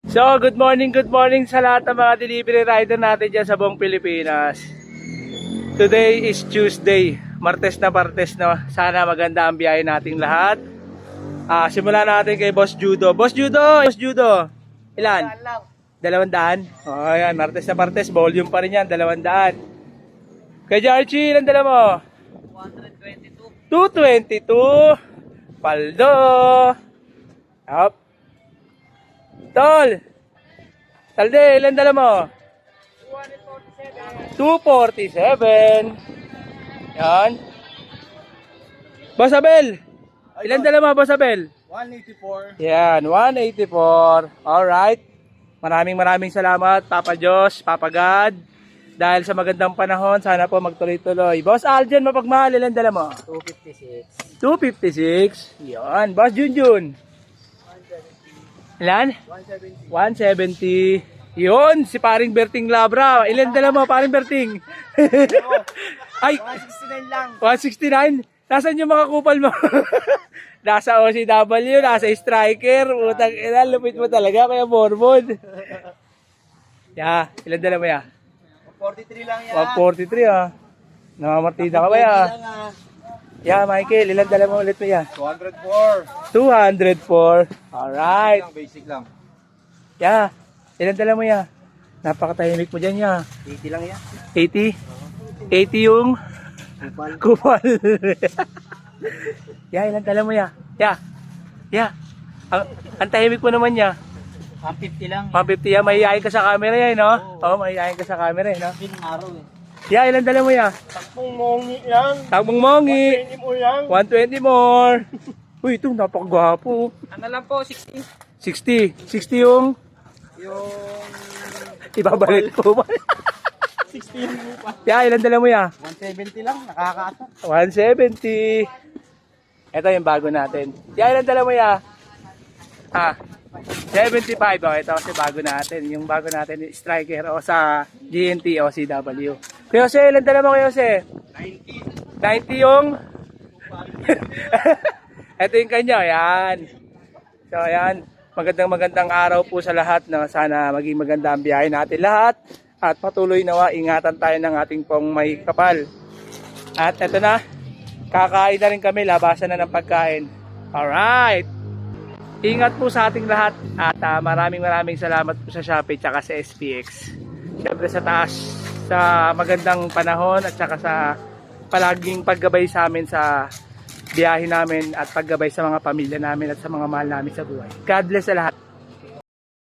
So, good morning sa lahat ng mga delivery rider natin dyan sa buong Pilipinas. Today is Tuesday, Martes na. Sana maganda ang biyahe nating lahat. Simulan natin kay Boss Judo. Boss Judo, ilan? 200? Oh, yan, Martes na, volume pa rin yan, 200. Kay Jarchi, ilan dala mo? 222. Paldo. Up. Tol. Talde, ilan dala mo? 247. Yan. Boss Abel. Ilan dala mo, Boss Abel? 184. Yan, 184. Alright. Maraming salamat, Papa Diyos, Papa God. Dahil sa magandang panahon, sana po magtuloy-tuloy. Boss Aljan, mapagmahal, ilan dala mo? 256. 256. Yan. Boss Junjun. Ilan? 170. Yun, si paring Berting Labra. Ilan dala mo, paring Berting? Ay, 169 lang. 169? Nasaan yung mga kupal mo? Nasa OCW, nasa striker. Utang ina, lupit mo talaga, kaya Mormon. Ilan dala mo ya? 43 lang yan. 143 Namamartida ka ba ya? Michael, ilan dala mo ulit mo ya? 204. 204. Alright. Basic lang. Ilan dala mo ya? Napakatahimik mo dyan ya. 80 lang yan. 80? 80 yung kupal. Ilan dala mo ya? Ang tahimik mo naman ya. 150 lang. 150 ya, mahihayin ka sa camera yan, no? Oo, mahihayin ka sa camera yan, no? Bilang araw eh. Ilan dala mo ya? Takpong mongi yan. Takbong mongi. 120 mo yan. 120 more. Uy, ito napakagwapo. Ano lang po, 60. 60. 60 yung Yung ibabalik ko ba? 60 yung lupa. Ilan dala mo ya? 170 lang, nakakaatak. 170. Ito yung bago natin. Ilan dala mo ya? 75. Ito kasi bago natin. Yung bago natin, striker o sa GNT o CW. Kuya Jose, ilan dala mo, Kuya Jose? 90. 90 yung... Ito yung kanya, yan. So, yan. Magandang araw po sa lahat. Sana maging maganda ang biyahe natin lahat. At patuloy nawa, ingatan tayo ng ating pong may kapal. At ito na. Kakain na rin kami. Labasan na ng pagkain. Alright. Ingat po sa ating lahat. At maraming salamat po sa Shopee at sa SPX. Siyempre sa taas. Sa magandang panahon at saka sa palaging paggabay sa amin sa biyahe namin at paggabay sa mga pamilya namin at sa mga mahal namin sa buhay. God bless sa lahat.